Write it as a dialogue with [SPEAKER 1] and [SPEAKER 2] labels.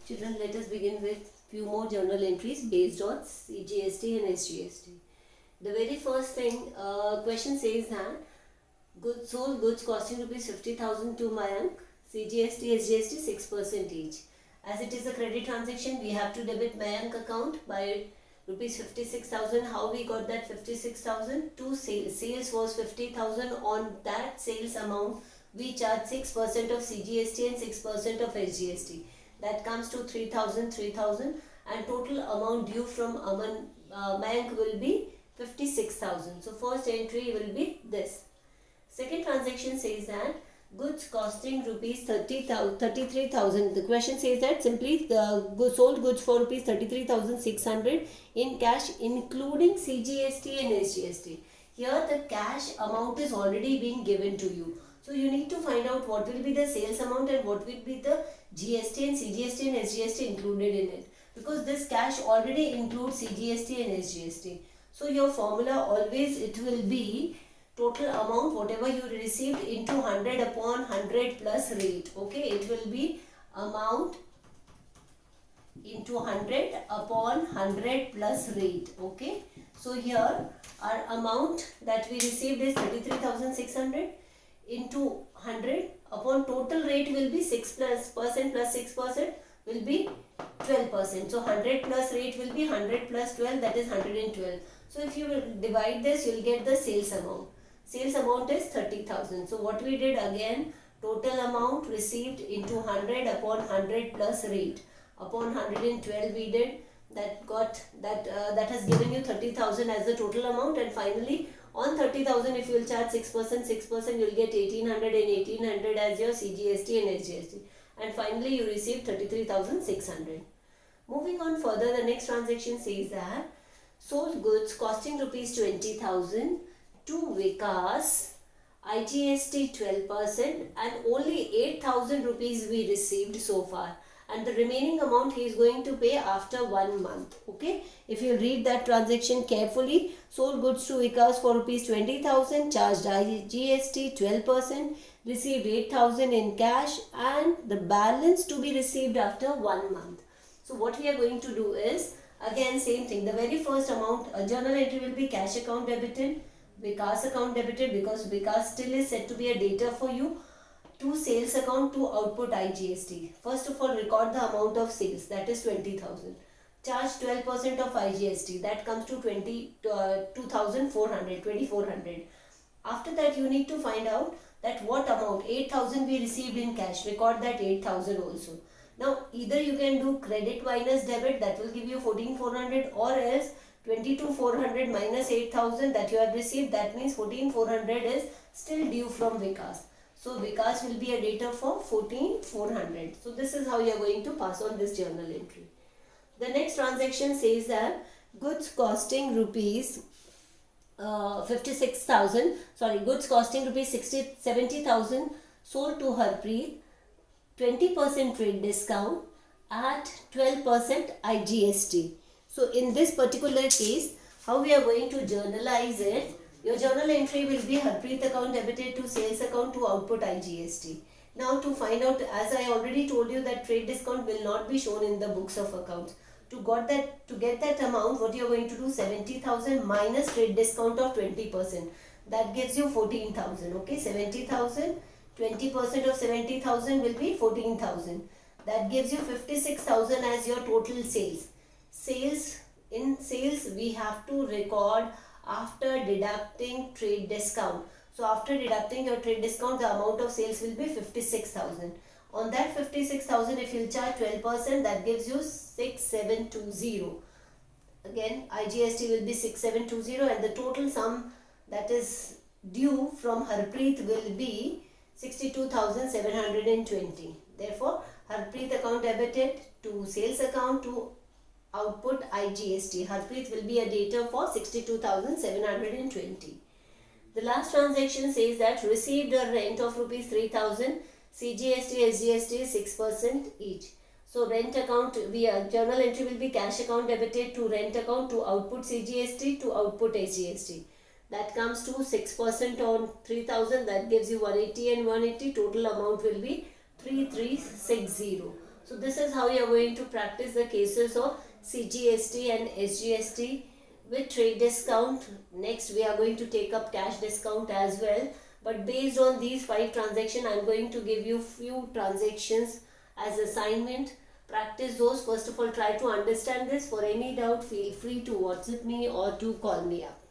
[SPEAKER 1] Children, let us begin with few more journal entries based on CGST and SGST. The very first thing, question says that goods sold goods costing rupees 50,000 to Mayank, CGST, SGST 6% each. As it is a credit transaction, we have to debit Mayank account by rupees 56,000. How we got that 56,000? To sales. Sales was 50,000. On that sales amount, we charge 6% of CGST and 6% of SGST. That comes to 3,000 and total amount due from Mayank will be 56,000. So first entry will be this. Second transaction says that goods costing rupees 33,000. The question says that simply sold goods for rupees 33,600 in cash including CGST and SGST. Here the cash amount is already being given to you. So you need to find out what will be the sales amount and what will be the GST and CGST and SGST included in it. Because this cash already includes CGST and SGST. So your formula always it will be total amount whatever you received into 100 upon 100 plus rate. Okay, it will be amount into 100 upon 100 plus rate. Okay, so here our amount that we received is 33,600 into 100 upon total rate will be 6% plus 6% will be 12%. So 100 plus rate will be 100 plus 12, that is 112. So if you will divide this, you will get the sales amount. Sales amount is 30,000. So what we did again, total amount received into 100 upon 100 plus rate upon 112 we did, that has given you 30,000 as the total amount, and finally on 30,000 if you will charge 6%, you will get 1,800 and 1,800 as your CGST and SGST, and finally you receive 33,600. Moving on further, the next transaction says that sold goods costing rupees 20,000 to Vikas, IGST 12% and only 8,000 rupees we received so far, and the remaining amount he is going to pay after 1 month. Okay, if you read that transaction carefully, sold goods to Vikas for rupees 20,000, charged IGST 12%, received 8,000 in cash, and the balance to be received after 1 month. So what we are going to do is, again same thing, the very first amount, a journal entry will be cash account debited, Vikas account debited because Vikas still is said to be a debtor for you, to sales account to output IGST. First of all, record the amount of sales, that is 20,000. Charge 12% of IGST, that comes to 2,400. After that, you need to find out that what amount, 8,000 we received in cash, record that 8,000 also. Now, either you can do credit minus debit, that will give you 14,400, or else 22,400 minus 8,000 that you have received, that means 14,400 is still due from Vikas. So Vikas will be a debtor for 14,400. So this is how you are going to pass on this journal entry. The next transaction says that goods costing rupees 56,000, goods costing rupees 70,000 sold to Harpreet, 20% trade discount at 12% IGST. So in this particular case, how we are going to journalize it, your journal entry will be Harpreet account debited to sales account to output IGST. Now to find out, as I already told you that trade discount will not be shown in the books of accounts. To get that amount, what you are going to do, 70,000 minus trade discount of 20%. That gives you 14,000. Okay, 70,000, 20% of 70,000 will be 14,000. That gives you 56,000 as your total sales. In sales we have to record after deducting trade discount. So after deducting your trade discount, the amount of sales will be 56,000. On that 56,000, if you charge 12%, that gives you 6,720. Again, IGST will be 6,720 and the total sum that is due from Harpreet will be 62,720. Therefore, Harpreet account debited to sales account to output IGST. Harpreet will be a debtor for 62,720. The last transaction says that received a rent of rupees 3,000, CGST, SGST 6% each. So rent account, journal entry will be cash account debited to rent account to output CGST to output SGST. That comes to 6% on 3,000, that gives you 180 and 180, total amount will be 3,360. So this is how you are going to practice the cases of CGST and SGST with trade discount. Next we are going to take up cash discount as well. But based on these 5 transactions, I am going to give you few transactions as assignment. Practice those. First of all, try to understand this. For any doubt, feel free to WhatsApp me or to call me up.